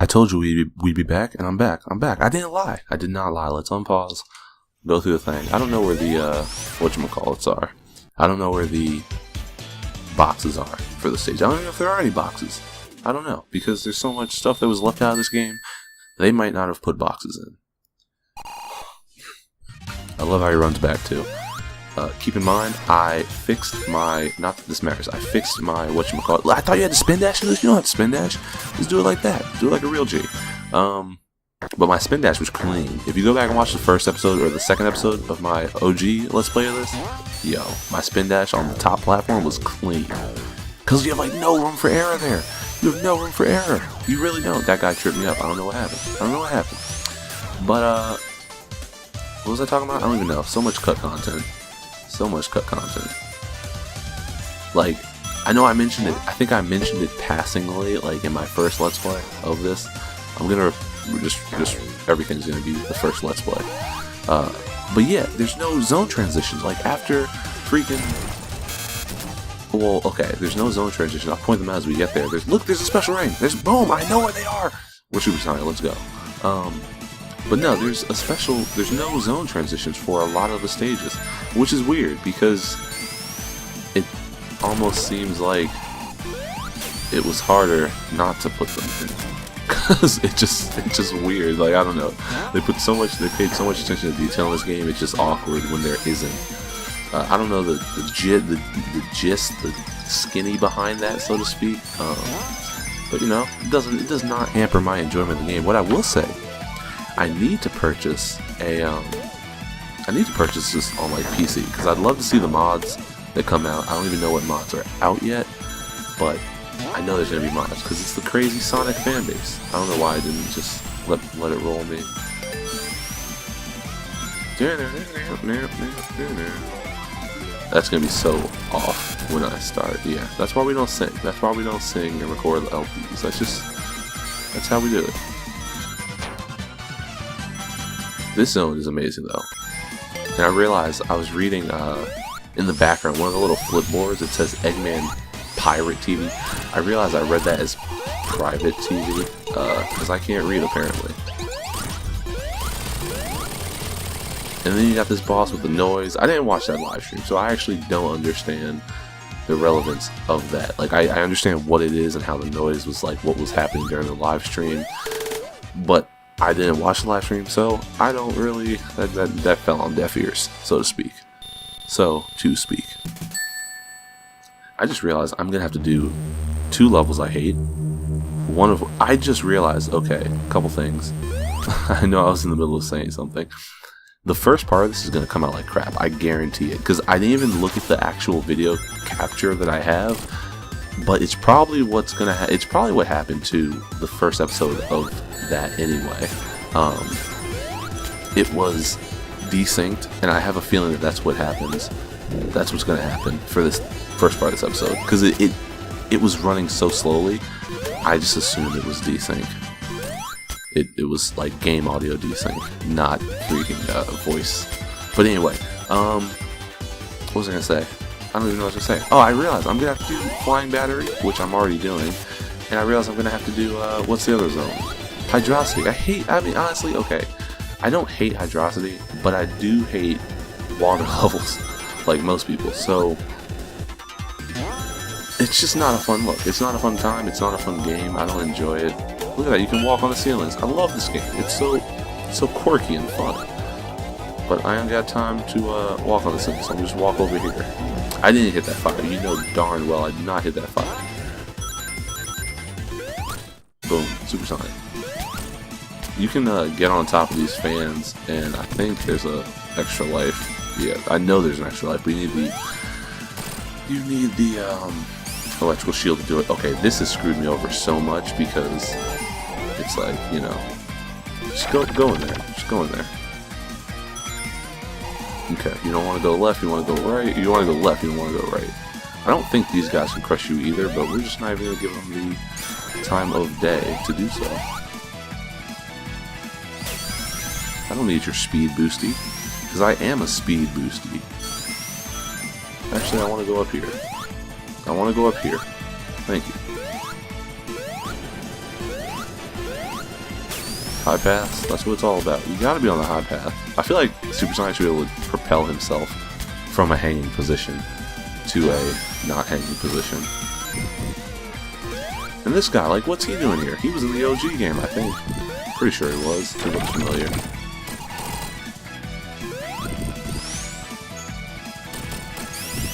I told you we'd be back, and I'm back. I didn't lie. I did not lie. Let's unpause. Go through the thing. I don't know where the, whatchamacallits are. I don't know where the boxes are for the stage. I don't even know if there are any boxes. I don't know, because there's so much stuff that was left out of this game. They might not have put boxes in. I love how he runs back, too. Keep in mind, I fixed my, not that this matters, I fixed my, whatchamacallit. I thought you had to spin dash for this. You don't have to spin dash. Just do it like that. Do it like a real G. But my spin dash was clean. If you go back and watch the first episode or the second episode of my OG Let's Play of this, yo, my spin dash on the top platform was clean. Because you have like no room for error there. You have no room for error. You really don't. That guy tripped me up. I don't know what happened. But, what was I talking about? I don't even know. So much cut content. Like, I know I mentioned it. I think I mentioned it passingly, like in my first Let's Play of this. I'm gonna just everything's gonna be the first Let's Play. But yeah, there's no zone transitions. Like after freaking. Well, okay, there's no zone transition. I'll point them out as we get there. Look, there's a special rain. There's boom. I know where they are. We're Supersonic. Let's go. But no, there's no zone transitions for a lot of the stages, which is weird because it almost seems like it was harder not to put them in. Cause it's just weird. Like I don't know, they paid so much attention to detail in this game. It's just awkward when there isn't. I don't know the gist, the skinny behind that, so to speak. But you know, it does not hamper my enjoyment of the game. What I will say, I need to purchase this on like PC because I'd love to see the mods that come out. I don't even know what mods are out yet, but I know there's gonna be mods because it's the crazy Sonic fan base. I don't know why I didn't just let it roll me. That's gonna be so off when I start. Yeah, that's why we don't sing. That's why we don't sing and record LPs. That's how we do it. This zone is amazing though. And I realized I was reading in the background one of the little flipboards. It says Eggman Pirate TV. I realized I read that as private TV because I can't read apparently. And then you got this boss with the noise. I didn't watch that live stream, so I actually don't understand the relevance of that. Like, I understand what it is and how the noise was like what was happening during the live stream, but I didn't watch the live stream, so I don't really, that fell on deaf ears, so to speak. I just realized I'm gonna have to do 2 levels I hate. I just realized, okay, a couple things. I know I was in the middle of saying something. The first part of this is going to come out like crap, I guarantee it, because I didn't even look at the actual video capture that I have, but it's probably what's going to it's probably what happened to the first episode of that anyway. It was desynced, and I have a feeling that that's what happens. That's what's going to happen for this first part of this episode, because it was running so slowly, I just assumed it was desync. It was like game audio desync, not freaking voice. But anyway, what was I gonna say? I don't even know what I was gonna say. Oh, I realized I'm gonna have to do Flying Battery, which I'm already doing, and I realized I'm gonna have to do what's the other zone? Hydrocity. I mean, honestly, okay, I don't hate Hydrocity, but I do hate water levels, like most people. So it's just not a fun look. It's not a fun time. It's not a fun game. I don't enjoy it. Look at that, you can walk on the ceilings. I love this game. It's so quirky and fun. But I ain't got time to walk on the ceilings, so I'm just walk over here. I didn't hit that fire. You know darn well I did not hit that fire. Boom, Supersonic. You can get on top of these fans, and I think there's a extra life. Yeah, I know there's an extra life, but you need the electrical shield to do it. Okay, this has screwed me over so much because it's like, you know, just go in there. Just go in there. Okay, you don't want to go left, you want to go right. You want to go left, you don't want to go right. I don't think these guys can crush you either, but we're just not even going to give them the time of day to do so. I don't need your speed boosty, because I am a speed boosty. Actually, I want to go up here. Thank you. High path. That's what it's all about. You gotta be on the high path. I feel like Supersonic should be able to propel himself from a hanging position to a not hanging position. And this guy, like, what's he doing here? He was in the OG game, I think. Pretty sure he was. He looks familiar.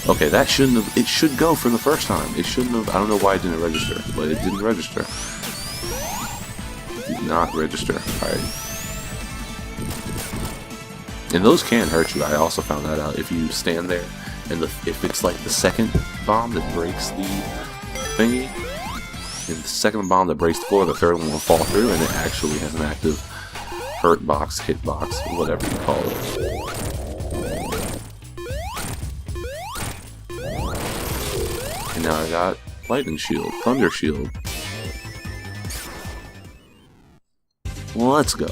Okay, that shouldn't have... It should go for the first time. It shouldn't have... I don't know why it didn't register, but it didn't register. It did not register. Alright. And those can hurt you. I also found that out. If you stand there, and if it's like the second bomb that breaks the thingy, and the second bomb that breaks the floor, the third one will fall through, and it actually has an active hurt box, hit box, whatever you call it. And now I got lightning shield, thunder shield. Let's go.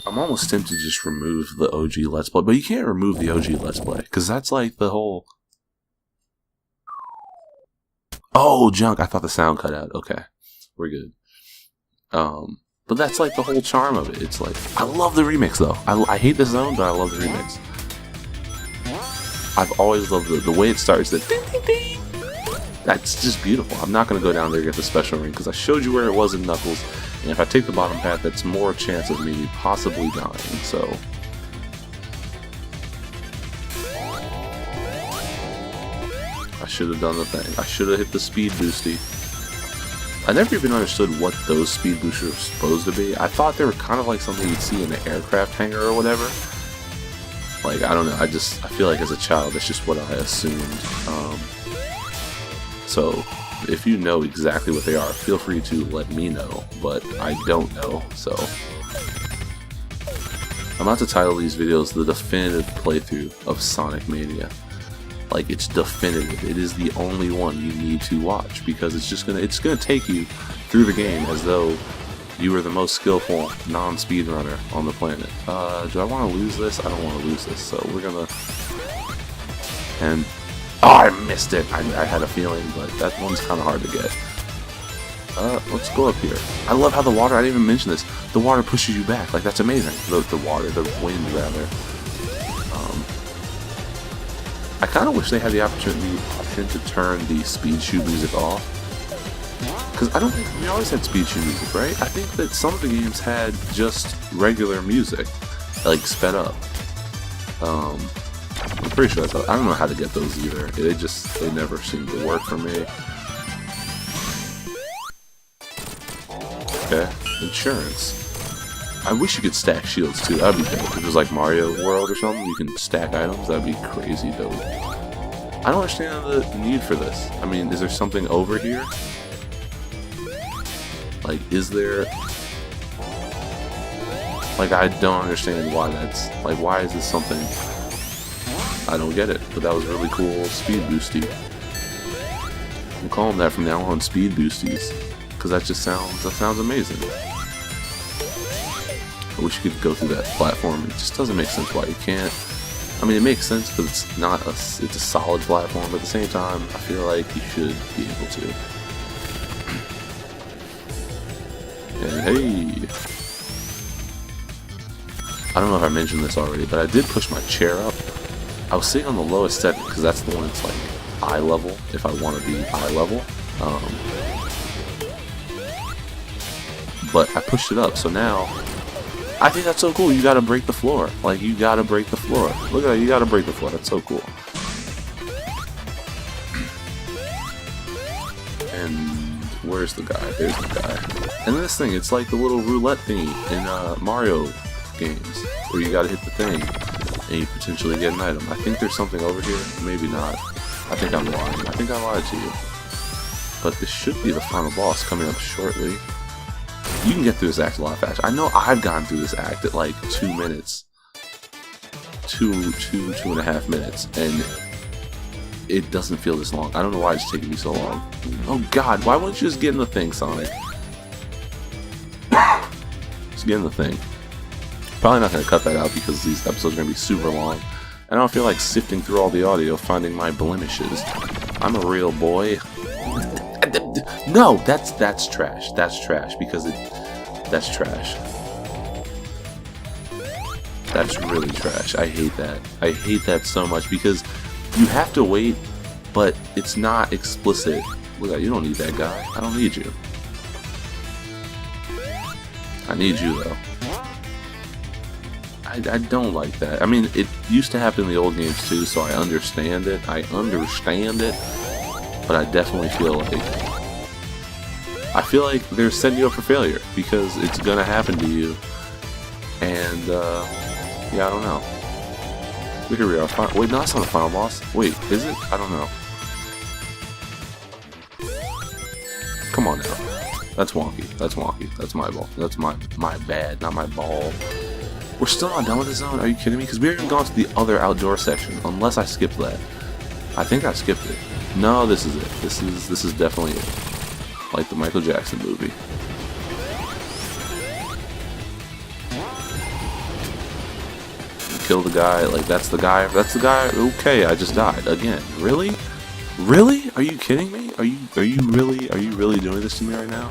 I'm almost tempted to just remove the OG Let's Play, but you can't remove the OG Let's Play, because that's like the whole... Oh, junk! I thought the sound cut out. Okay, we're good. But that's like the whole charm of it. It's like, I love the remix though. I hate the zone, but I love the remix. I've always loved the way it starts. The ding ding ding. That's just beautiful. I'm not gonna go down there and get the special ring because I showed you where it was in Knuckles, and if I take the bottom path, that's more chance of me possibly dying. So. I should have done the thing. I should have hit the speed boosty. I never even understood what those speed boosters were supposed to be. I thought they were kind of like something you'd see in an aircraft hangar or whatever. Like, I don't know. I feel like as a child, that's just what I assumed. So, if you know exactly what they are, feel free to let me know. But I don't know, so. I'm about to title these videos the definitive playthrough of Sonic Mania. Like, it's definitive. It is the only one you need to watch because it's gonna take you through the game as though you were the most skillful non-speedrunner on the planet. Do I want to lose this? I don't want to lose this, so we're gonna... And... Oh, I missed it! I had a feeling, but that one's kind of hard to get. Let's go up here. I love how the water, I didn't even mention this, the water pushes you back. Like, that's amazing. The wind, rather. I kind of wish they had the option to turn the speed shoot music off. Because I don't think we always had speed shoot music, right? I think that some of the games had just regular music, like sped up. I'm pretty sure that's how, I don't know how to get those either. They never seem to work for me. Okay, insurance. I wish you could stack shields too. That'd be dope. If it was like Mario World or something, you can stack items. That'd be crazy dope. I don't understand the need for this. I mean, is there something over here? Like, is there... Like, I don't understand why that's... Like, why is this something... I don't get it. But that was really cool. Speed boosty. I'm calling that from now on speed boosties. Because that just sounds amazing. I wish you could go through that platform. It just doesn't make sense why you can't. I mean, it makes sense because it's not it's a solid platform, but at the same time, I feel like you should be able to. And hey, I don't know if I mentioned this already, but I did push my chair up. I was sitting on the lowest setting because that's the one that's like eye level. If I want to be eye level, but I pushed it up, so now. I think that's so cool. You gotta break the floor. Like, you gotta break the floor. Look at that. You gotta break the floor. That's so cool. And where's the guy? There's the guy. And this thing, it's like the little roulette thingy in Mario games, where you gotta hit the thing and you potentially get an item. I think there's something over here. Maybe not. I think I'm lying. I think I lied to you. But this should be the final boss coming up shortly. You can get through this act a lot faster. I know I've gone through this act at like 2 minutes. 2.5 minutes. And it doesn't feel this long. I don't know why it's taking me so long. Oh god, why wouldn't you just get in the thing, Sonic? Just get in the thing. Probably not going to cut that out because these episodes are going to be super long. And I don't feel like sifting through all the audio, finding my blemishes. I'm a real boy. No, that's trash. That's trash because that's trash. That's really trash. I hate that. I hate that so much because you have to wait, but it's not explicit. Look at you, don't need that guy. I don't need you. I need you though. I don't like that. I mean, it used to happen in the old games too, so I understand it. But I definitely feel like they're setting you up for failure because it's gonna happen to you. And yeah, I don't know. Here we are. Wait, no, that's not the final boss. Wait, is it? I don't know. Come on now. That's wonky. That's wonky. That's my ball. That's my bad, not my ball. We're still not done with the zone? Are you kidding me? Because we haven't gone to the other outdoor section, unless I skipped that. I think I skipped it. No, this is it. This is definitely it. Like the Michael Jackson movie. Kill the guy. Like that's the guy. That's the guy. Okay, I just died again. Really? Really? Are you kidding me? Are you really doing this to me right now?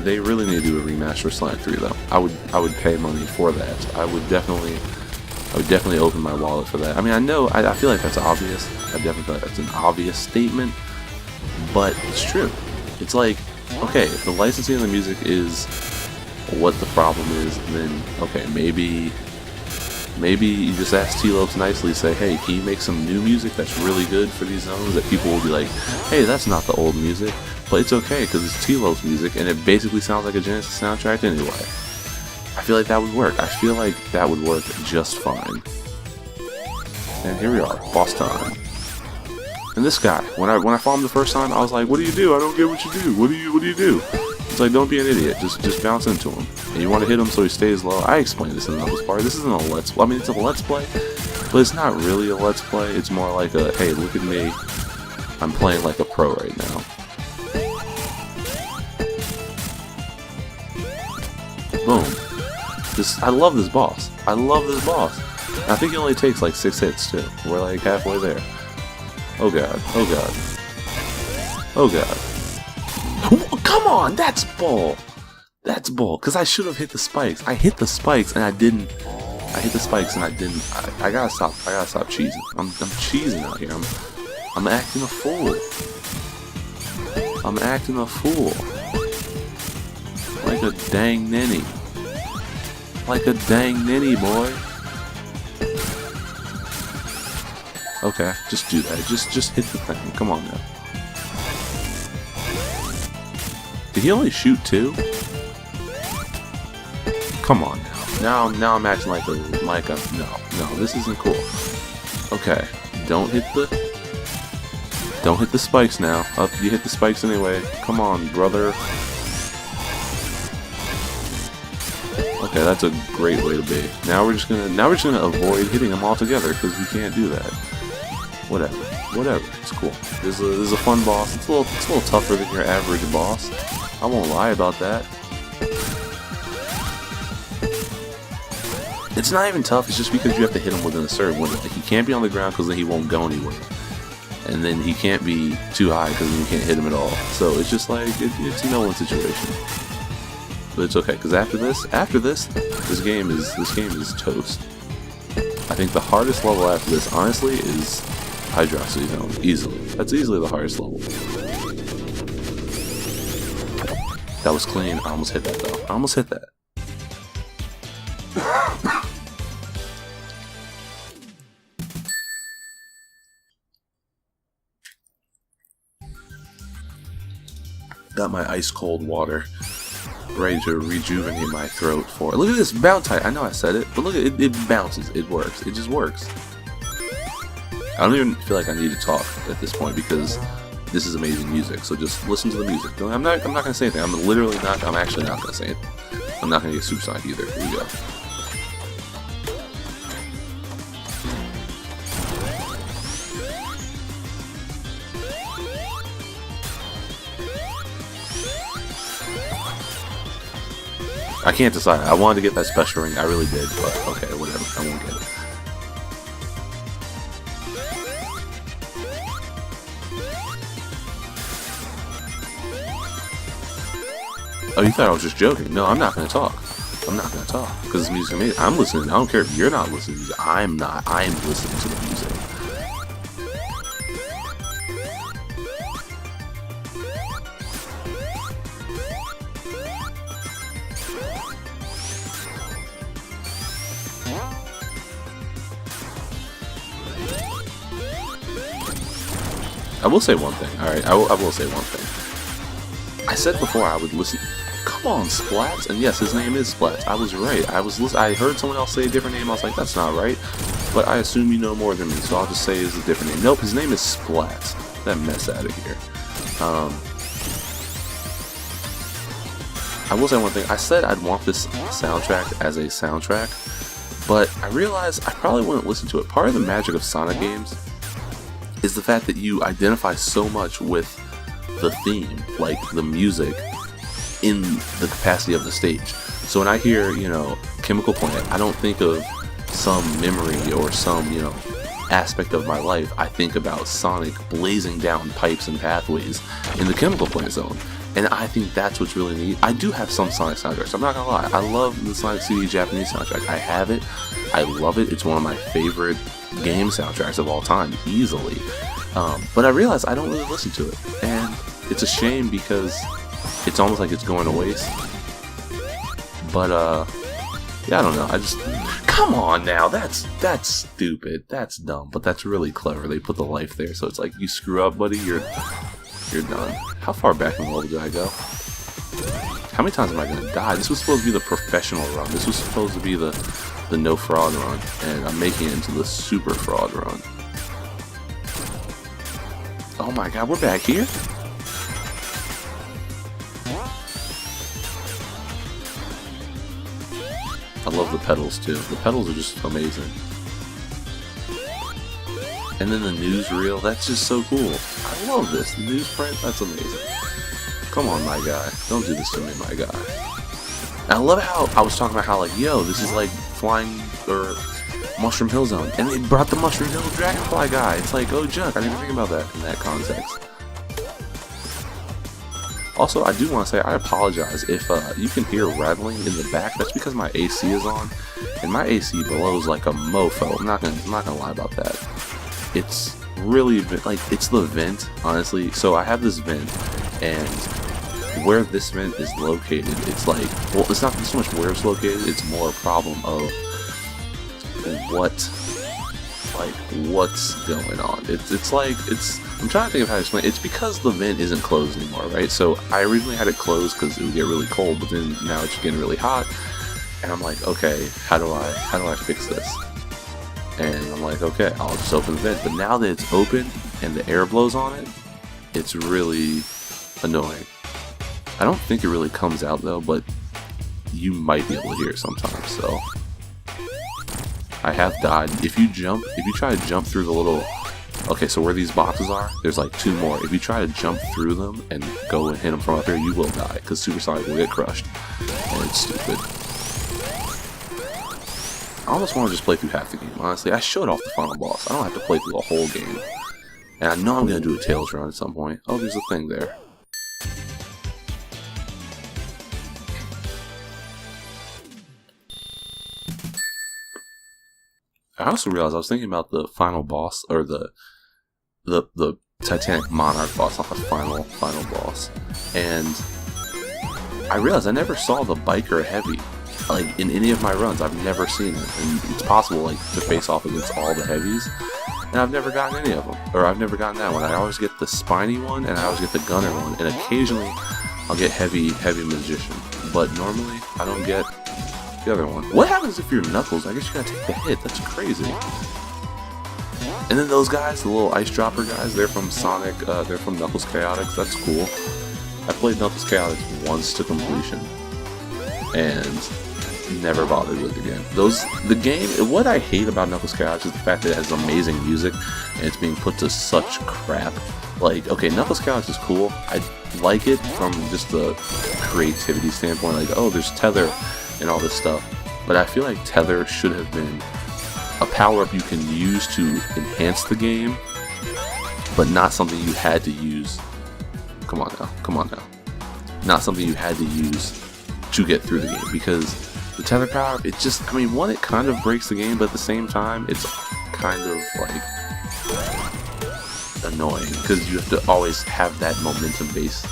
They really need to do a remaster of Sonic 3 though. I would pay money for that. I would definitely open my wallet for that. I mean, I feel like that's obvious. I definitely feel like that's an obvious statement, but it's true. It's like, okay, if the licensing of the music is what the problem is, then okay, maybe you just ask T-Lopes nicely, say, hey, can you make some new music that's really good for these zones that people will be like, hey, that's not the old music. But it's okay, because it's T-Lopes music, and it basically sounds like a Genesis soundtrack anyway. I feel like that would work. I feel like that would work just fine. And here we are, boss time. And this guy, when I fought him the first time, I was like, what do you do? I don't get what you do. What do you do? It's like, don't be an idiot. Just bounce into him. And you want to hit him so he stays low. I explained this in the last part. This isn't a let's play. I mean, it's a let's play, but it's not really a let's play. It's more like a, hey, look at me. I'm playing like a pro right now. Boom. I love this boss. I love this boss. I think it only takes like 6 hits too. We're like halfway there. Oh god. Oh god. Oh god. Come on! That's bull! That's bull. Because I should have hit the spikes. I hit the spikes and I didn't. I hit the spikes and I didn't. I gotta stop. I gotta stop cheesing. I'm cheesing out here. I'm acting a fool. I'm acting a fool. Like a dang ninny. Like a dang ninny, boy. Okay, just do that. Just hit the thing. Come on now. Did he only shoot 2? Come on now. Now I'm acting like a no, this isn't cool. Okay. Don't hit the spikes now. Up, you hit the spikes anyway. Come on, brother. Okay, that's a great way to be. Now we're just gonna avoid hitting them all together because we can't do that. Whatever. It's cool. This is a fun boss. It's a little tougher than your average boss. I won't lie about that. It's not even tough. It's just because you have to hit him within a certain window. Like, he can't be on the ground because then he won't go anywhere, and then he can't be too high because then you can't hit him at all. So it's just like it's a no-win situation. But it's okay, because after this, this game is toast. I think the hardest level after this, honestly, is Hydroxy Zone. Easily. That's easily the hardest level. That was clean. I almost hit that, though. I almost hit that. Got my ice-cold water ready to rejuvenate my throat for it. Look at this bounce height. I know I said it, but look at it. It bounces. It works. It just works. I don't even feel like I need to talk at this point because this is amazing music. So just listen to the music. I'm not gonna say anything. I'm actually not gonna say it. I'm not gonna get supersonic either. Here we go. I can't decide. I wanted to get that special ring. I really did, but okay, whatever. I won't get it. Oh, you thought I was just joking? No, I'm not gonna talk. I'm not gonna talk because this music's amazing. I'm listening. I don't care if you're not listening to music. I'm not. I'm listening to the music. I will say one thing. All right, I will say one thing. I said before I would listen. Come on, Splats, and yes, his name is Splats. I was right. I heard someone else say a different name. I was like, that's not right. But I assume you know more than me, so I'll just say it's a different name. Nope, his name is Splats. That mess out of here. I will say one thing. I said I'd want this soundtrack as a soundtrack, but I realized I probably wouldn't listen to it. Part of the magic of Sonic games is the fact that you identify so much with the theme, like the music, in the capacity of the stage. So when I hear, you know, Chemical Plant, I don't think of some memory or some, you know, aspect of my life. I think about Sonic blazing down pipes and pathways in the Chemical Plant zone. And I think that's what's really neat. I do have some Sonic soundtracks, I'm not gonna lie. I love the Sonic CD Japanese soundtrack. I have it. I love it. It's one of my favorite game soundtracks of all time, easily. But I realize I don't really listen to it. And it's a shame because it's almost like it's going to waste. But, yeah, I don't know. I just... Come on now! That's stupid. That's dumb. But that's really clever. They put the life there, so it's like, you screw up, buddy, you're done. How far back in the world did I go? How many times am I gonna die? This was supposed to be the professional run. This was supposed to be the no fraud run. And I'm making it into the super fraud run. Oh my god, we're back here? I love the pedals too. The pedals are just amazing. And then the newsreel, that's just so cool. I love this. The newsprint, that's amazing. Come on, my guy. Don't do this to me, my guy. And I love how I was talking about how, like, yo, this is like Flying or Mushroom Hill Zone. And they brought the Mushroom Hill Dragonfly guy. It's like, oh, Junk. I didn't even think about that in that context. Also, I do want to say I apologize if you can hear rattling in the back. That's because my AC is on, and my AC blows like a mofo. I'm not gonna lie about that. It's really like it's the vent, honestly. So I have this vent, and where this vent is located, it's like, well, it's not so much where it's located. It's more a problem of what's going on. It's like, I'm trying to think of how to explain it. It's because the vent isn't closed anymore, right? So I originally had it closed because it would get really cold, but then now it's getting really hot, and I'm like, okay, how do I fix this? And I'm like, okay, I'll just open the vent. But now that it's open and the air blows on it, it's really annoying. I don't think it really comes out though, but you might be able to hear it sometimes, so. I have died. If you try to jump through the little... Okay, so where these boxes are, there's like 2 more. If you try to jump through them and go and hit them from up here, you will die, because Supersonic will get crushed. And it's stupid. I almost want to just play through half the game, honestly. I showed off the final boss. I don't have to play through the whole game. And I know I'm going to do a Tails run at some point. Oh, there's a thing there. I also realized I was thinking about the final boss, or the Titanic Monarch boss, not the final boss. And I realized I never saw the Biker Heavy. Like, in any of my runs, I've never seen it. And it's possible, like, to face off against all the heavies. And I've never gotten any of them. Or I've never gotten that one. I always get the Spiny one, and I always get the Gunner one. And occasionally, I'll get Heavy Magician. But normally, I don't get the other one. What happens if you're Knuckles? I guess you gotta take the hit. That's crazy. And then those guys, the little ice dropper guys, they're from Sonic, they're from Knuckles Chaotix. That's cool. I played Knuckles Chaotix once to completion, and never bothered with it again. The game, what I hate about Knuckles Chaotix is the fact that it has amazing music, and it's being put to such crap. Like, okay, Knuckles Chaotix is cool. I like it from just the creativity standpoint. Like, oh, there's Tether and all this stuff, but I feel like Tether should have been a power-up you can use to enhance the game, but not something you had to use. Come on now. not something you had to use to get through the game, because the tether power, it just, I mean, one, it kind of breaks the game, but at the same time, it's kind of like annoying, because you have to always have that momentum-based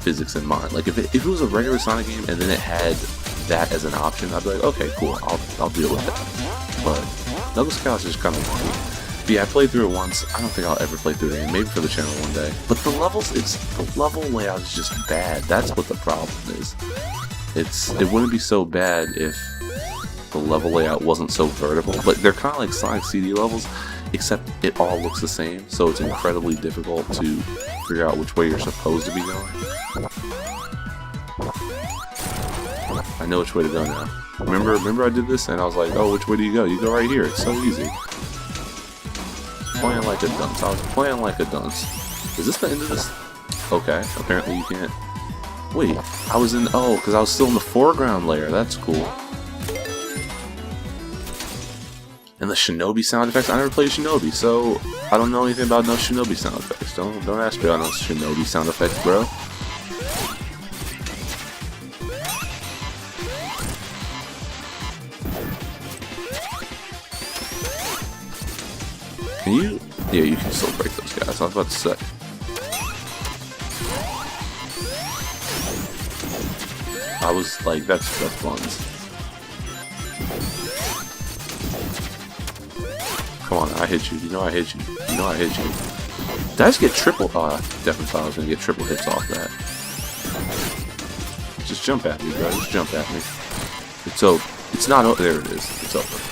physics in mind. Like, if it was a regular Sonic game and then it had that as an option, I'd be like, okay, cool, I'll deal with that. But Knuckles Chaos is just kind of funny. But yeah, I played through it once. I don't think I'll ever play through the game. Maybe for the channel one day. But the levels, the level layout is just bad. That's what the problem is. It wouldn't be so bad if the level layout wasn't so vertical. But they're kind of like Sonic CD levels, except it all looks the same. So it's incredibly difficult to figure out which way you're supposed to be going. I know which way to go now. Remember I did this and I was like, oh, which way do you go? You go right here. It's so easy. Playing like a dunce. I was playing like a dunce. Is this the end of this? Okay, apparently you can't. Wait, I was in, oh, because I was still in the foreground layer. That's cool. And the Shinobi sound effects. I never played Shinobi, so I don't know anything about no Shinobi sound effects. Don't ask me about no Shinobi sound effects, bro. Can you? Yeah, you can still break those guys. I was about to say. I was like, that's buns. Come on, I hit you. You know I hit you. You know I hit you. Did I just get triple? Oh, I definitely thought I was gonna get triple hits off that. Just jump at me, bro. Just jump at me. It's over. It's not over. There it is. It's over.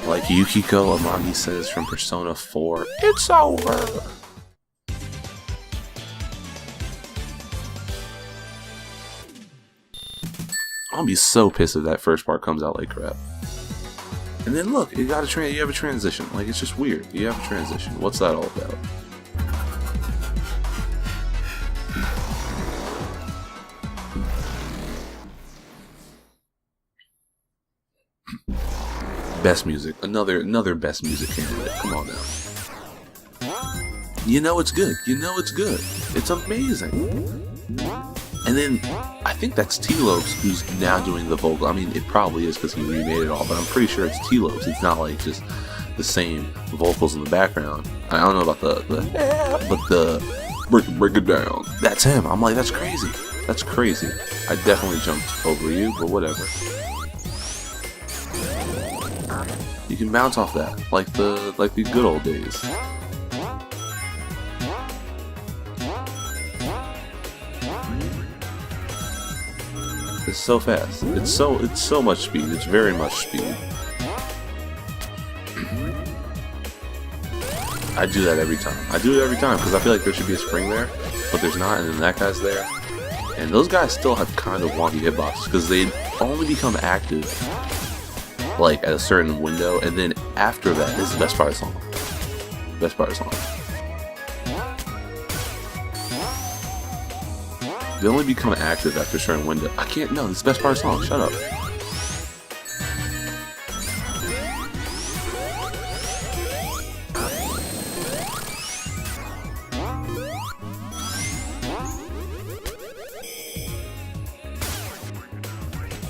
Like Yukiko Amagi says from Persona 4, it's over! I'll be so pissed if that first part comes out like crap. And then look, you have a transition. Like, it's just weird. You have a transition. What's that all about? Best music. Another best music candidate. Come on now. You know it's good. You know it's good. It's amazing. And then, I think that's T-Lopes who's now doing the vocal. I mean, it probably is because he remade it all, but I'm pretty sure it's T-Lopes. It's not like just the same vocals in the background. I don't know about but the break it down. That's him. I'm like, that's crazy. That's crazy. I definitely jumped over you, but whatever. You can bounce off that, like the good old days. It's so fast. It's so much speed. It's very much speed. I do that every time. I do it every time because I feel like there should be a spring there, but there's not, and then that guy's there. And those guys still have kind of wonky hitboxes because they only become active like at a certain window, and then after that, this is the best part of the song. Best part of the song. They only become active after a certain window. I can't, no, this is the best part of the song. Shut up.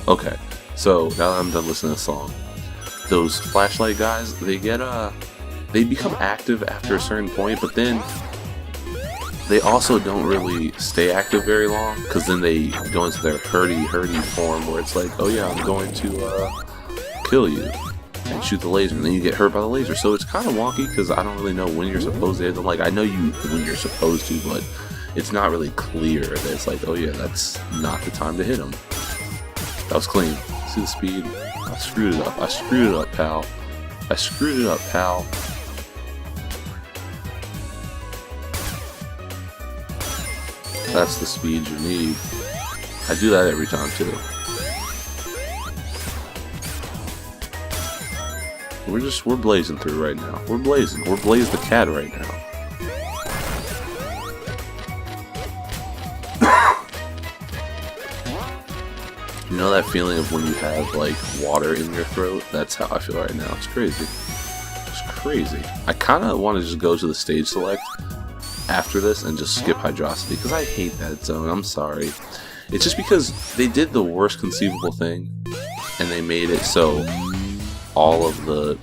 Okay, so now that I'm done listening to the song, those flashlight guys, they become active after a certain point, but then they also don't really stay active very long, because then they go into their hurdy form where it's like, oh yeah, I'm going to kill you and shoot the laser, and then you get hurt by the laser. So it's kind of wonky because I don't really know when you're supposed to hit them. Like, I know when you're supposed to, but it's not really clear that it's like, oh yeah, that's not the time to hit them. That was clean. See the speed? I screwed it up. I screwed it up, pal. I screwed it up, pal. That's the speed you need. I do that every time too. We're blazing through right now. We're blazing. We're Blaze the Cat right now. You know that feeling of when you have like water in your throat? That's how I feel right now. It's crazy. It's crazy. I kind of want to just go to the stage select after this and just skip Hydrosity, because I hate that zone. I'm sorry. It's just because they did the worst conceivable thing, and they made it so all of the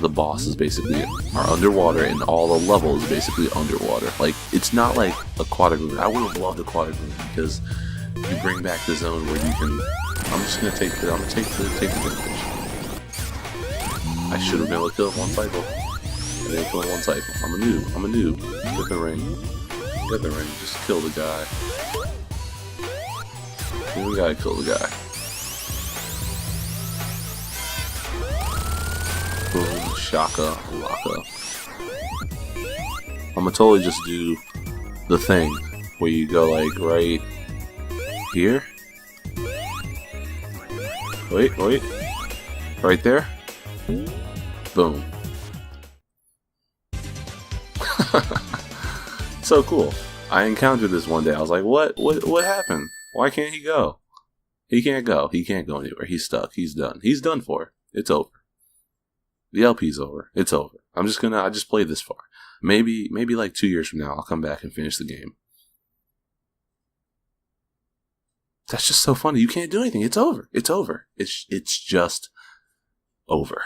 bosses basically are underwater, and all the levels basically underwater. Like, it's not like Aquatic Room. I would have loved Aquatic Room because you bring back the zone where you can. I'm just gonna take the damage. I should have never killed one cycle. I didn't kill one cycle. I'm a noob. Get the ring. Just kill the guy. We gotta kill the guy. Boom, shaka, laka. I'ma totally just do the thing where you go like right here. Wait. Right there. Boom. So cool. I encountered this one day. I was like, what happened? Why can't he go? He can't go. He can't go anywhere. He's stuck. He's done. He's done for. It's over. The LP's over. It's over. I just played this far. Maybe like 2 years from now, I'll come back and finish the game. That's just so funny. You can't do anything. It's over. It's just over.